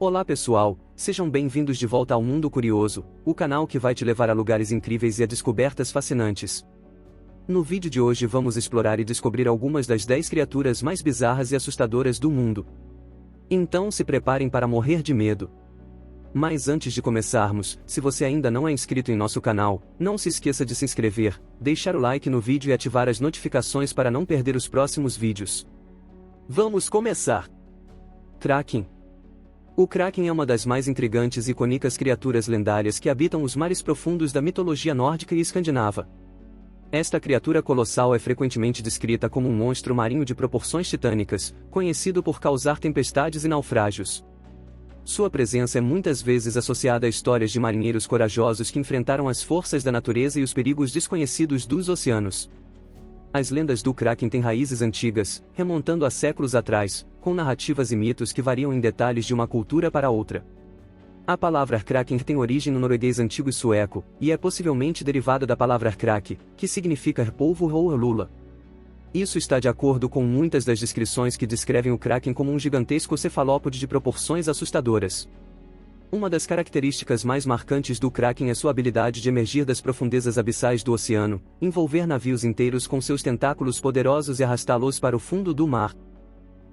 Olá pessoal, sejam bem-vindos de volta ao Mundo Curioso, o canal que vai te levar a lugares incríveis e a descobertas fascinantes. No vídeo de hoje vamos explorar e descobrir algumas das 10 criaturas mais bizarras e assustadoras do mundo. Então se preparem para morrer de medo. Mas antes de começarmos, se você ainda não é inscrito em nosso canal, não se esqueça de se inscrever, deixar o like no vídeo e ativar as notificações para não perder os próximos vídeos. Vamos começar! Kraken. O Kraken é uma das mais intrigantes e icônicas criaturas lendárias que habitam os mares profundos da mitologia nórdica e escandinava. Esta criatura colossal é frequentemente descrita como um monstro marinho de proporções titânicas, conhecido por causar tempestades e naufrágios. Sua presença é muitas vezes associada a histórias de marinheiros corajosos que enfrentaram as forças da natureza e os perigos desconhecidos dos oceanos. As lendas do Kraken têm raízes antigas, remontando a séculos atrás, com narrativas e mitos que variam em detalhes de uma cultura para outra. A palavra Kraken tem origem no norueguês antigo e sueco, e é possivelmente derivada da palavra krake, que significa polvo ou lula. Isso está de acordo com muitas das descrições que descrevem o Kraken como um gigantesco cefalópode de proporções assustadoras. Uma das características mais marcantes do Kraken é sua habilidade de emergir das profundezas abissais do oceano, envolver navios inteiros com seus tentáculos poderosos e arrastá-los para o fundo do mar.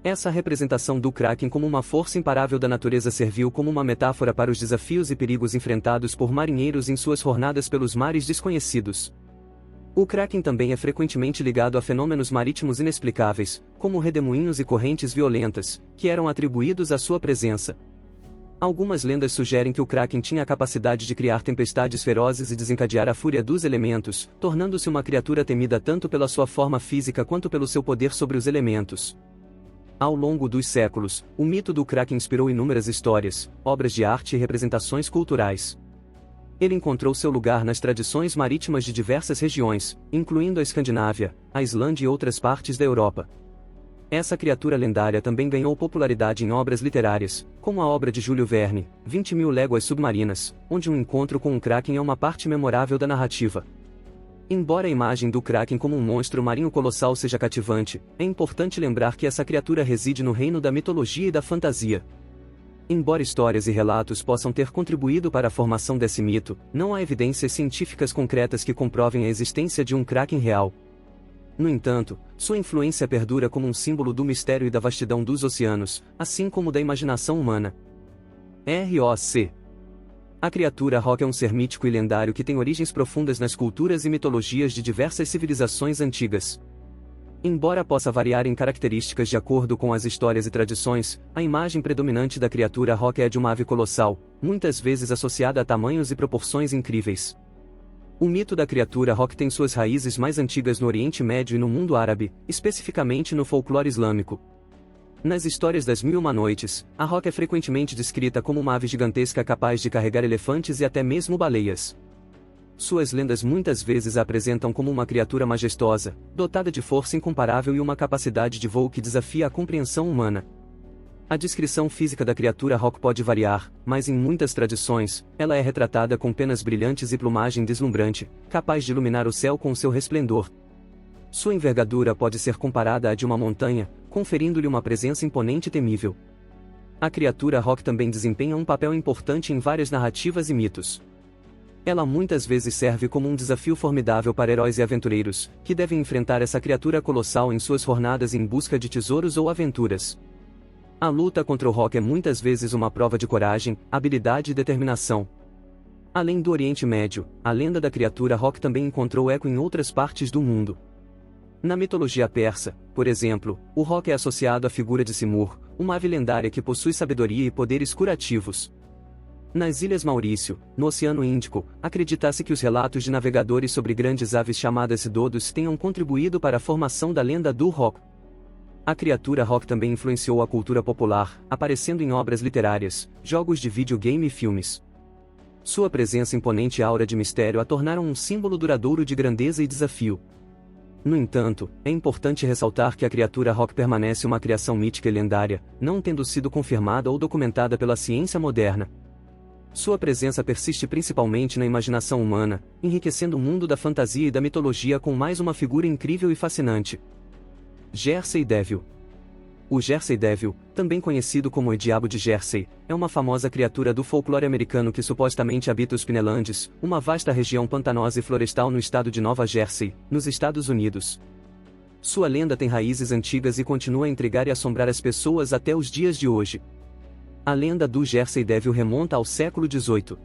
Essa representação do Kraken como uma força imparável da natureza serviu como uma metáfora para os desafios e perigos enfrentados por marinheiros em suas jornadas pelos mares desconhecidos. O Kraken também é frequentemente ligado a fenômenos marítimos inexplicáveis, como redemoinhos e correntes violentas, que eram atribuídos à sua presença. Algumas lendas sugerem que o Kraken tinha a capacidade de criar tempestades ferozes e desencadear a fúria dos elementos, tornando-se uma criatura temida tanto pela sua forma física quanto pelo seu poder sobre os elementos. Ao longo dos séculos, o mito do Kraken inspirou inúmeras histórias, obras de arte e representações culturais. Ele encontrou seu lugar nas tradições marítimas de diversas regiões, incluindo a Escandinávia, a Islândia e outras partes da Europa. Essa criatura lendária também ganhou popularidade em obras literárias, como a obra de Júlio Verne, 20.000 Léguas Submarinas, onde um encontro com um Kraken é uma parte memorável da narrativa. Embora a imagem do Kraken como um monstro marinho colossal seja cativante, é importante lembrar que essa criatura reside no reino da mitologia e da fantasia. Embora histórias e relatos possam ter contribuído para a formação desse mito, não há evidências científicas concretas que comprovem a existência de um Kraken real. No entanto, sua influência perdura como um símbolo do mistério e da vastidão dos oceanos, assim como da imaginação humana. ROC. A criatura Rock é um ser mítico e lendário que tem origens profundas nas culturas e mitologias de diversas civilizações antigas. Embora possa variar em características de acordo com as histórias e tradições, a imagem predominante da criatura Rock é a de uma ave colossal, muitas vezes associada a tamanhos e proporções incríveis. O mito da criatura Rock tem suas raízes mais antigas no Oriente Médio e no mundo árabe, especificamente no folclore islâmico. Nas histórias das Mil e Uma Noites, a Rock é frequentemente descrita como uma ave gigantesca capaz de carregar elefantes e até mesmo baleias. Suas lendas muitas vezes a apresentam como uma criatura majestosa, dotada de força incomparável e uma capacidade de voo que desafia a compreensão humana. A descrição física da criatura Rock pode variar, mas em muitas tradições, ela é retratada com penas brilhantes e plumagem deslumbrante, capaz de iluminar o céu com seu resplendor. Sua envergadura pode ser comparada à de uma montanha, conferindo-lhe uma presença imponente e temível. A criatura Rock também desempenha um papel importante em várias narrativas e mitos. Ela muitas vezes serve como um desafio formidável para heróis e aventureiros, que devem enfrentar essa criatura colossal em suas jornadas em busca de tesouros ou aventuras. A luta contra o Rock é muitas vezes uma prova de coragem, habilidade e determinação. Além do Oriente Médio, a lenda da criatura Rock também encontrou eco em outras partes do mundo. Na mitologia persa, por exemplo, o Rock é associado à figura de Simur, uma ave lendária que possui sabedoria e poderes curativos. Nas Ilhas Maurício, no Oceano Índico, acredita-se que os relatos de navegadores sobre grandes aves chamadas dodos tenham contribuído para a formação da lenda do Rock. A criatura Rock também influenciou a cultura popular, aparecendo em obras literárias, jogos de videogame e filmes. Sua presença imponente e aura de mistério a tornaram um símbolo duradouro de grandeza e desafio. No entanto, é importante ressaltar que a criatura Rock permanece uma criação mítica e lendária, não tendo sido confirmada ou documentada pela ciência moderna. Sua presença persiste principalmente na imaginação humana, enriquecendo o mundo da fantasia e da mitologia com mais uma figura incrível e fascinante. Jersey Devil. O Jersey Devil, também conhecido como o Diabo de Jersey, é uma famosa criatura do folclore americano que supostamente habita os Pinelands, uma vasta região pantanosa e florestal no estado de Nova Jersey, nos Estados Unidos. Sua lenda tem raízes antigas e continua a intrigar e assombrar as pessoas até os dias de hoje. A lenda do Jersey Devil remonta ao século XVIII.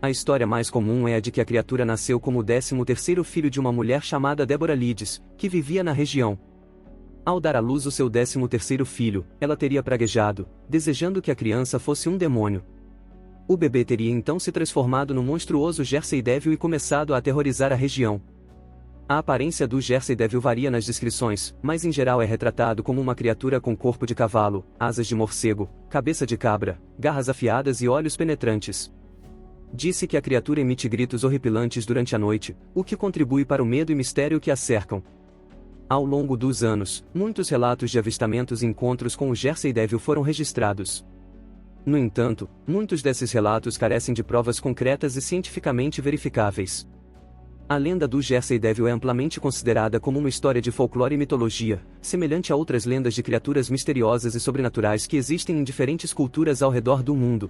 A história mais comum é a de que a criatura nasceu como o 13º filho de uma mulher chamada Deborah Leeds, que vivia na região. Ao dar à luz o seu 13º filho, ela teria praguejado, desejando que a criança fosse um demônio. O bebê teria então se transformado no monstruoso Jersey Devil e começado a aterrorizar a região. A aparência do Jersey Devil varia nas descrições, mas em geral é retratado como uma criatura com corpo de cavalo, asas de morcego, cabeça de cabra, garras afiadas e olhos penetrantes. Disse que a criatura emite gritos horripilantes durante a noite, o que contribui para o medo e mistério que a cercam. Ao longo dos anos, muitos relatos de avistamentos e encontros com o Jersey Devil foram registrados. No entanto, muitos desses relatos carecem de provas concretas e cientificamente verificáveis. A lenda do Jersey Devil é amplamente considerada como uma história de folclore e mitologia, semelhante a outras lendas de criaturas misteriosas e sobrenaturais que existem em diferentes culturas ao redor do mundo.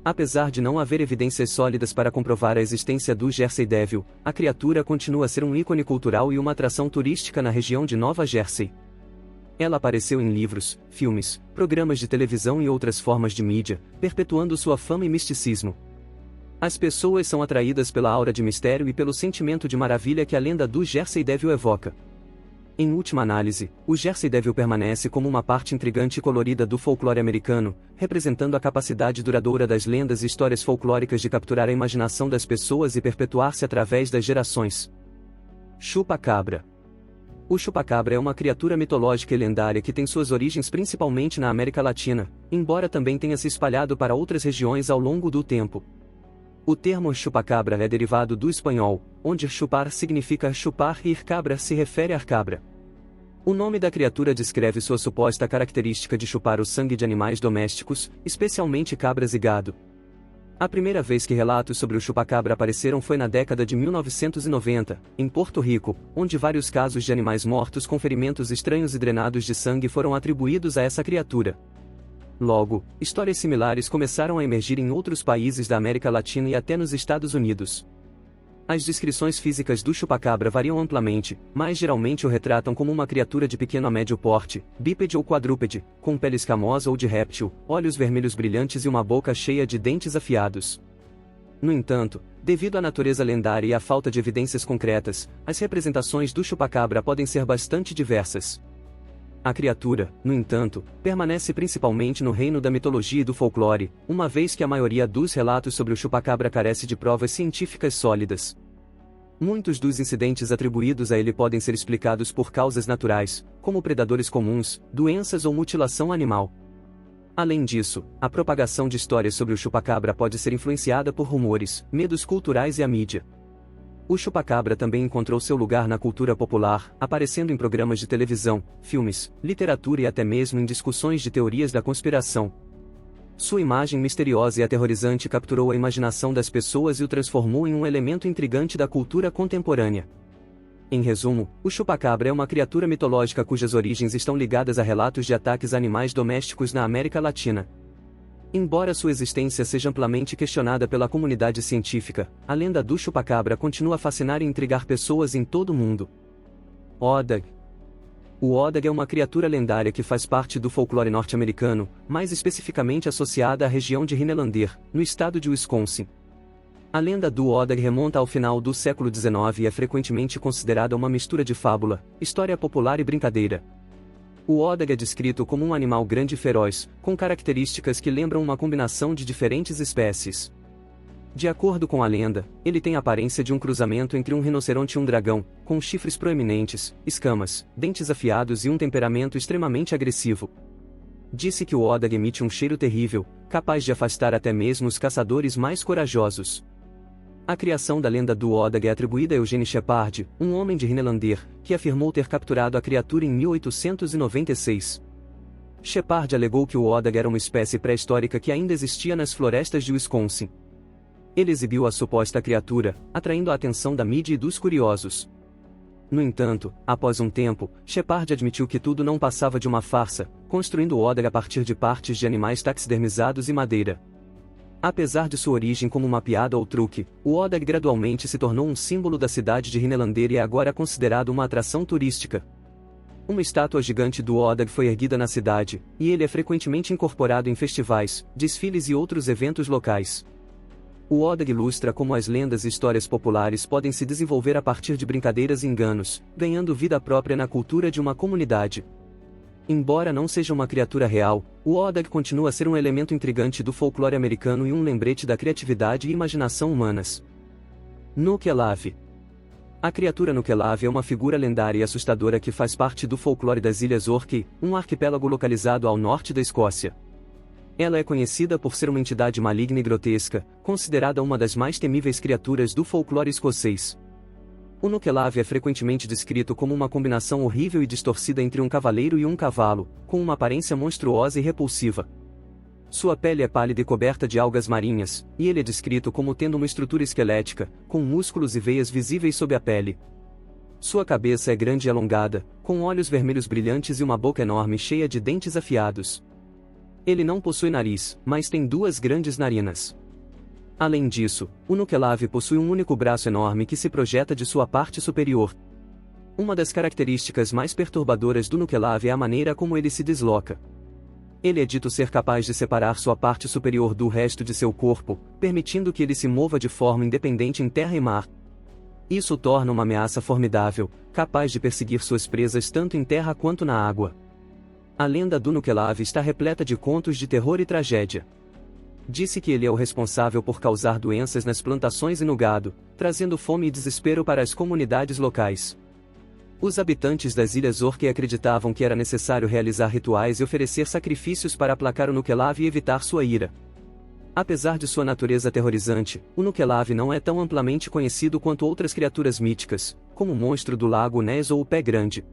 Apesar de não haver evidências sólidas para comprovar a existência do Jersey Devil, a criatura continua a ser um ícone cultural e uma atração turística na região de Nova Jersey. Ela apareceu em livros, filmes, programas de televisão e outras formas de mídia, perpetuando sua fama e misticismo. As pessoas são atraídas pela aura de mistério e pelo sentimento de maravilha que a lenda do Jersey Devil evoca. Em última análise, o Jersey Devil permanece como uma parte intrigante e colorida do folclore americano, representando a capacidade duradoura das lendas e histórias folclóricas de capturar a imaginação das pessoas e perpetuar-se através das gerações. Chupa-cabra. O chupa-cabra é uma criatura mitológica e lendária que tem suas origens principalmente na América Latina, embora também tenha se espalhado para outras regiões ao longo do tempo. O termo chupa-cabra é derivado do espanhol, onde chupar significa chupar e ir cabra se refere à cabra. O nome da criatura descreve sua suposta característica de chupar o sangue de animais domésticos, especialmente cabras e gado. A primeira vez que relatos sobre o chupa-cabra apareceram foi na década de 1990, em Porto Rico, onde vários casos de animais mortos com ferimentos estranhos e drenados de sangue foram atribuídos a essa criatura. Logo, histórias similares começaram a emergir em outros países da América Latina e até nos Estados Unidos. As descrições físicas do chupacabra variam amplamente, mas geralmente o retratam como uma criatura de pequeno a médio porte, bípede ou quadrúpede, com pele escamosa ou de réptil, olhos vermelhos brilhantes e uma boca cheia de dentes afiados. No entanto, devido à natureza lendária e à falta de evidências concretas, as representações do chupacabra podem ser bastante diversas. A criatura, no entanto, permanece principalmente no reino da mitologia e do folclore, uma vez que a maioria dos relatos sobre o chupacabra carece de provas científicas sólidas. Muitos dos incidentes atribuídos a ele podem ser explicados por causas naturais, como predadores comuns, doenças ou mutilação animal. Além disso, a propagação de histórias sobre o chupacabra pode ser influenciada por rumores, medos culturais e a mídia. O chupacabra também encontrou seu lugar na cultura popular, aparecendo em programas de televisão, filmes, literatura e até mesmo em discussões de teorias da conspiração. Sua imagem misteriosa e aterrorizante capturou a imaginação das pessoas e o transformou em um elemento intrigante da cultura contemporânea. Em resumo, o chupacabra é uma criatura mitológica cujas origens estão ligadas a relatos de ataques a animais domésticos na América Latina. Embora sua existência seja amplamente questionada pela comunidade científica, a lenda do chupacabra continua a fascinar e intrigar pessoas em todo o mundo. Odag. O Odag é uma criatura lendária que faz parte do folclore norte-americano, mais especificamente associada à região de Rhinelander, no estado de Wisconsin. A lenda do Odag remonta ao final do século XIX e é frequentemente considerada uma mistura de fábula, história popular e brincadeira. O Odag é descrito como um animal grande e feroz, com características que lembram uma combinação de diferentes espécies. De acordo com a lenda, ele tem a aparência de um cruzamento entre um rinoceronte e um dragão, com chifres proeminentes, escamas, dentes afiados e um temperamento extremamente agressivo. Disse que o Odag emite um cheiro terrível, capaz de afastar até mesmo os caçadores mais corajosos. A criação da lenda do Odag é atribuída a Eugene Shepard, um homem de Rhinelander, que afirmou ter capturado a criatura em 1896. Shepard alegou que o Odag era uma espécie pré-histórica que ainda existia nas florestas de Wisconsin. Ele exibiu a suposta criatura, atraindo a atenção da mídia e dos curiosos. No entanto, após um tempo, Shepard admitiu que tudo não passava de uma farsa, construindo o Odag a partir de partes de animais taxidermizados e madeira. Apesar de sua origem como uma piada ou truque, o Odag gradualmente se tornou um símbolo da cidade de Rhinelander e é agora considerado uma atração turística. Uma estátua gigante do Odag foi erguida na cidade, e ele é frequentemente incorporado em festivais, desfiles e outros eventos locais. O Odag ilustra como as lendas e histórias populares podem se desenvolver a partir de brincadeiras e enganos, ganhando vida própria na cultura de uma comunidade. Embora não seja uma criatura real, o Odag continua a ser um elemento intrigante do folclore americano e um lembrete da criatividade e imaginação humanas. Nukelave. A criatura Nukelave é uma figura lendária e assustadora que faz parte do folclore das Ilhas Orkney, um arquipélago localizado ao norte da Escócia. Ela é conhecida por ser uma entidade maligna e grotesca, considerada uma das mais temíveis criaturas do folclore escocês. O Nukelave é frequentemente descrito como uma combinação horrível e distorcida entre um cavaleiro e um cavalo, com uma aparência monstruosa e repulsiva. Sua pele é pálida e coberta de algas marinhas, e ele é descrito como tendo uma estrutura esquelética, com músculos e veias visíveis sob a pele. Sua cabeça é grande e alongada, com olhos vermelhos brilhantes e uma boca enorme cheia de dentes afiados. Ele não possui nariz, mas tem duas grandes narinas. Além disso, o Nukelave possui um único braço enorme que se projeta de sua parte superior. Uma das características mais perturbadoras do Nukelave é a maneira como ele se desloca. Ele é dito ser capaz de separar sua parte superior do resto de seu corpo, permitindo que ele se mova de forma independente em terra e mar. Isso o torna uma ameaça formidável, capaz de perseguir suas presas tanto em terra quanto na água. A lenda do Nukelave está repleta de contos de terror e tragédia. Disse que ele é o responsável por causar doenças nas plantações e no gado, trazendo fome e desespero para as comunidades locais. Os habitantes das Ilhas Orkney acreditavam que era necessário realizar rituais e oferecer sacrifícios para aplacar o Nukelave e evitar sua ira. Apesar de sua natureza aterrorizante, o Nukelave não é tão amplamente conhecido quanto outras criaturas míticas, como o monstro do lago Ness ou o Pé Grande.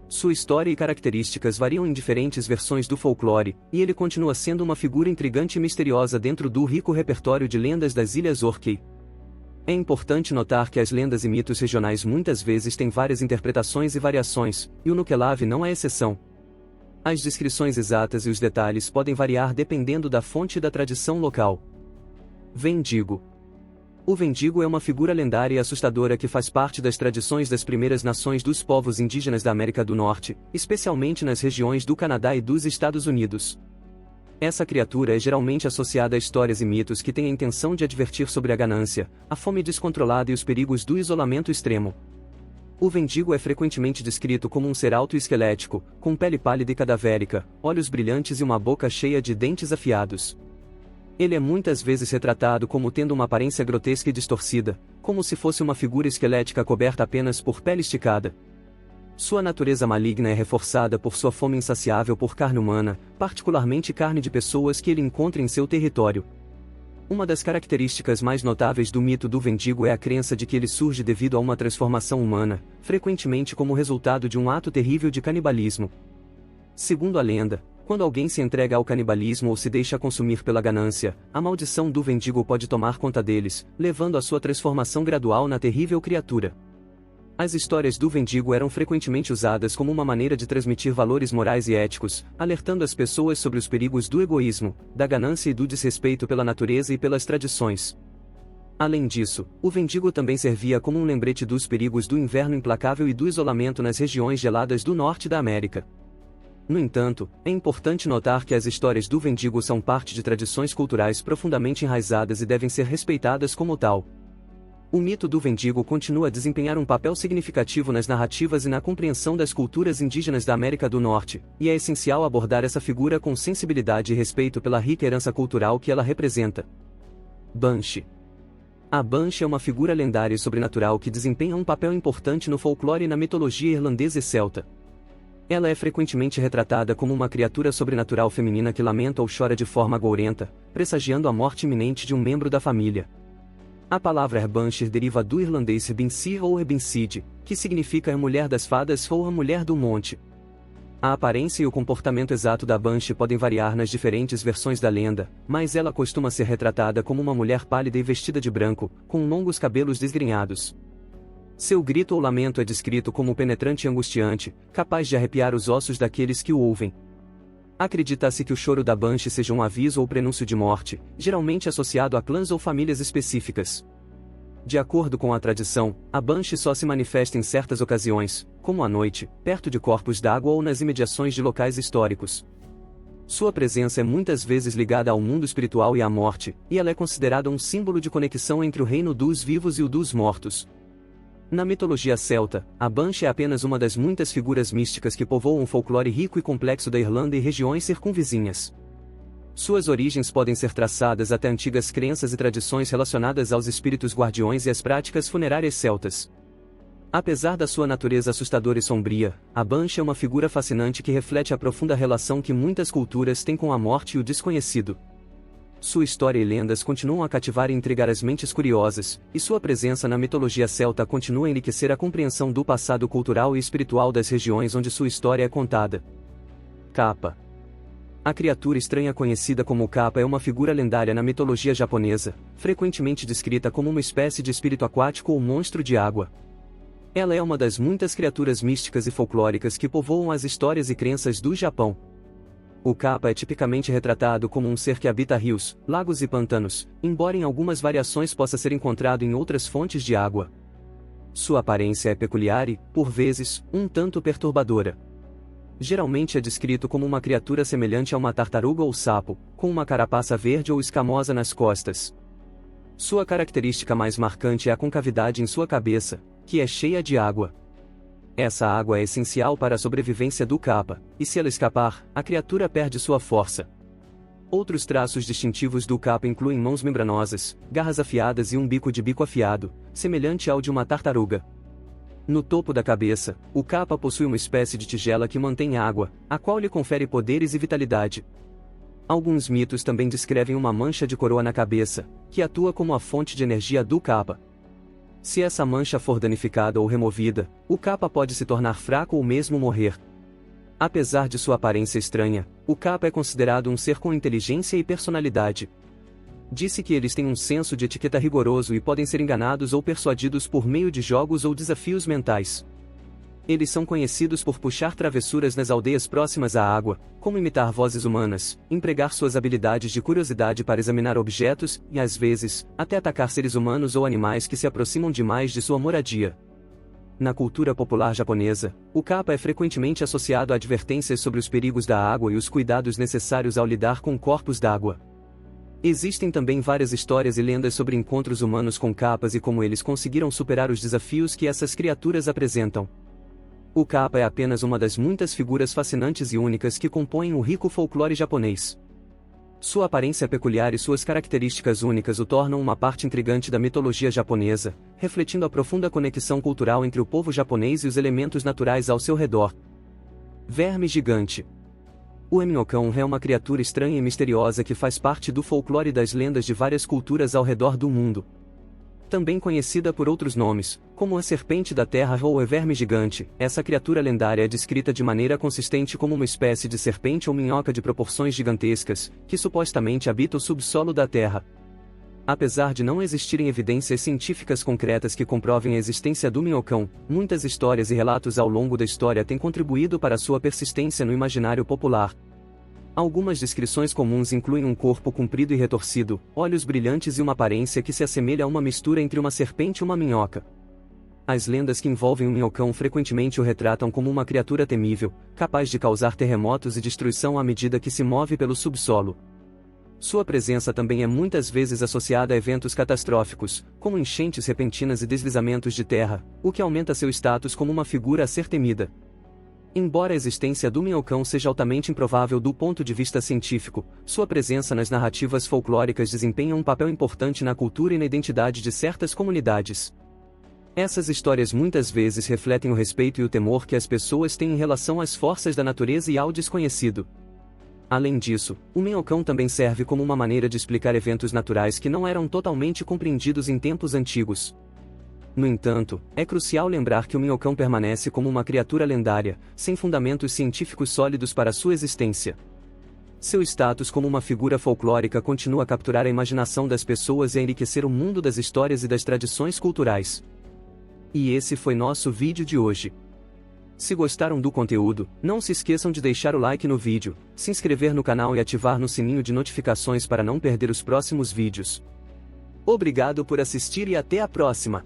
Sua história e características variam em diferentes versões do folclore, e ele continua sendo uma figura intrigante e misteriosa dentro do rico repertório de lendas das Ilhas Orkney. É importante notar que as lendas e mitos regionais muitas vezes têm várias interpretações e variações, e o Nukelave não é exceção. As descrições exatas e os detalhes podem variar dependendo da fonte e da tradição local. Vendigo. O Vendigo é uma figura lendária e assustadora que faz parte das tradições das primeiras nações dos povos indígenas da América do Norte, especialmente nas regiões do Canadá e dos Estados Unidos. Essa criatura é geralmente associada a histórias e mitos que têm a intenção de advertir sobre a ganância, a fome descontrolada e os perigos do isolamento extremo. O Vendigo é frequentemente descrito como um ser alto e esquelético, com pele pálida e cadavérica, olhos brilhantes e uma boca cheia de dentes afiados. Ele é muitas vezes retratado como tendo uma aparência grotesca e distorcida, como se fosse uma figura esquelética coberta apenas por pele esticada. Sua natureza maligna é reforçada por sua fome insaciável por carne humana, particularmente carne de pessoas que ele encontra em seu território. Uma das características mais notáveis do mito do Vendigo é a crença de que ele surge devido a uma transformação humana, frequentemente como resultado de um ato terrível de canibalismo. Segundo a lenda, quando alguém se entrega ao canibalismo ou se deixa consumir pela ganância, a maldição do Vendigo pode tomar conta deles, levando à sua transformação gradual na terrível criatura. As histórias do Vendigo eram frequentemente usadas como uma maneira de transmitir valores morais e éticos, alertando as pessoas sobre os perigos do egoísmo, da ganância e do desrespeito pela natureza e pelas tradições. Além disso, o Vendigo também servia como um lembrete dos perigos do inverno implacável e do isolamento nas regiões geladas do norte da América. No entanto, é importante notar que as histórias do Vendigo são parte de tradições culturais profundamente enraizadas e devem ser respeitadas como tal. O mito do Vendigo continua a desempenhar um papel significativo nas narrativas e na compreensão das culturas indígenas da América do Norte, e é essencial abordar essa figura com sensibilidade e respeito pela rica herança cultural que ela representa. Banshee. A Banshee é uma figura lendária e sobrenatural que desempenha um papel importante no folclore e na mitologia irlandesa e celta. Ela é frequentemente retratada como uma criatura sobrenatural feminina que lamenta ou chora de forma agourenta, pressagiando a morte iminente de um membro da família. A palavra Banshee deriva do irlandês Binsi ou Ebincide, que significa a mulher das fadas ou a mulher do monte. A aparência e o comportamento exato da Banshee podem variar nas diferentes versões da lenda, mas ela costuma ser retratada como uma mulher pálida e vestida de branco, com longos cabelos desgrenhados. Seu grito ou lamento é descrito como penetrante e angustiante, capaz de arrepiar os ossos daqueles que o ouvem. Acredita-se que o choro da Banshee seja um aviso ou prenúncio de morte, geralmente associado a clãs ou famílias específicas. De acordo com a tradição, a Banshee só se manifesta em certas ocasiões, como à noite, perto de corpos d'água ou nas imediações de locais históricos. Sua presença é muitas vezes ligada ao mundo espiritual e à morte, e ela é considerada um símbolo de conexão entre o reino dos vivos e o dos mortos. Na mitologia celta, a Banshee é apenas uma das muitas figuras místicas que povoam o folclore rico e complexo da Irlanda e regiões circunvizinhas. Suas origens podem ser traçadas até antigas crenças e tradições relacionadas aos espíritos guardiões e às práticas funerárias celtas. Apesar da sua natureza assustadora e sombria, a Banshee é uma figura fascinante que reflete a profunda relação que muitas culturas têm com a morte e o desconhecido. Sua história e lendas continuam a cativar e intrigar as mentes curiosas, e sua presença na mitologia celta continua a enriquecer a compreensão do passado cultural e espiritual das regiões onde sua história é contada. Kappa. A criatura estranha conhecida como Kappa é uma figura lendária na mitologia japonesa, frequentemente descrita como uma espécie de espírito aquático ou monstro de água. Ela é uma das muitas criaturas místicas e folclóricas que povoam as histórias e crenças do Japão. O Kappa é tipicamente retratado como um ser que habita rios, lagos e pantanos, embora em algumas variações possa ser encontrado em outras fontes de água. Sua aparência é peculiar e, por vezes, um tanto perturbadora. Geralmente é descrito como uma criatura semelhante a uma tartaruga ou sapo, com uma carapaça verde ou escamosa nas costas. Sua característica mais marcante é a concavidade em sua cabeça, que é cheia de água. Essa água é essencial para a sobrevivência do Kappa, e se ela escapar, a criatura perde sua força. Outros traços distintivos do Kappa incluem mãos membranosas, garras afiadas e um bico de bico afiado, semelhante ao de uma tartaruga. No topo da cabeça, o Kappa possui uma espécie de tigela que mantém água, a qual lhe confere poderes e vitalidade. Alguns mitos também descrevem uma mancha de coroa na cabeça, que atua como a fonte de energia do Kappa. Se essa mancha for danificada ou removida, o Kappa pode se tornar fraco ou mesmo morrer. Apesar de sua aparência estranha, o Kappa é considerado um ser com inteligência e personalidade. Disse que eles têm um senso de etiqueta rigoroso e podem ser enganados ou persuadidos por meio de jogos ou desafios mentais. Eles são conhecidos por puxar travessuras nas aldeias próximas à água, como imitar vozes humanas, empregar suas habilidades de curiosidade para examinar objetos e, às vezes, até atacar seres humanos ou animais que se aproximam demais de sua moradia. Na cultura popular japonesa, o Kappa é frequentemente associado a advertências sobre os perigos da água e os cuidados necessários ao lidar com corpos d'água. Existem também várias histórias e lendas sobre encontros humanos com Kappas e como eles conseguiram superar os desafios que essas criaturas apresentam. O Kappa é apenas uma das muitas figuras fascinantes e únicas que compõem o rico folclore japonês. Sua aparência peculiar e suas características únicas o tornam uma parte intrigante da mitologia japonesa, refletindo a profunda conexão cultural entre o povo japonês e os elementos naturais ao seu redor. Verme gigante. O minhocão é uma criatura estranha e misteriosa que faz parte do folclore das lendas de várias culturas ao redor do mundo. Também conhecida por outros nomes, como a serpente da terra ou o verme gigante, essa criatura lendária é descrita de maneira consistente como uma espécie de serpente ou minhoca de proporções gigantescas, que supostamente habita o subsolo da terra. Apesar de não existirem evidências científicas concretas que comprovem a existência do minhocão, muitas histórias e relatos ao longo da história têm contribuído para sua persistência no imaginário popular. Algumas descrições comuns incluem um corpo comprido e retorcido, olhos brilhantes e uma aparência que se assemelha a uma mistura entre uma serpente e uma minhoca. As lendas que envolvem o minhocão frequentemente o retratam como uma criatura temível, capaz de causar terremotos e destruição à medida que se move pelo subsolo. Sua presença também é muitas vezes associada a eventos catastróficos, como enchentes repentinas e deslizamentos de terra, o que aumenta seu status como uma figura a ser temida. Embora a existência do minhocão seja altamente improvável do ponto de vista científico, sua presença nas narrativas folclóricas desempenha um papel importante na cultura e na identidade de certas comunidades. Essas histórias muitas vezes refletem o respeito e o temor que as pessoas têm em relação às forças da natureza e ao desconhecido. Além disso, o minhocão também serve como uma maneira de explicar eventos naturais que não eram totalmente compreendidos em tempos antigos. No entanto, é crucial lembrar que o minhocão permanece como uma criatura lendária, sem fundamentos científicos sólidos para sua existência. Seu status como uma figura folclórica continua a capturar a imaginação das pessoas e a enriquecer o mundo das histórias e das tradições culturais. E esse foi nosso vídeo de hoje. Se gostaram do conteúdo, não se esqueçam de deixar o like no vídeo, se inscrever no canal e ativar no sininho de notificações para não perder os próximos vídeos. Obrigado por assistir e até a próxima!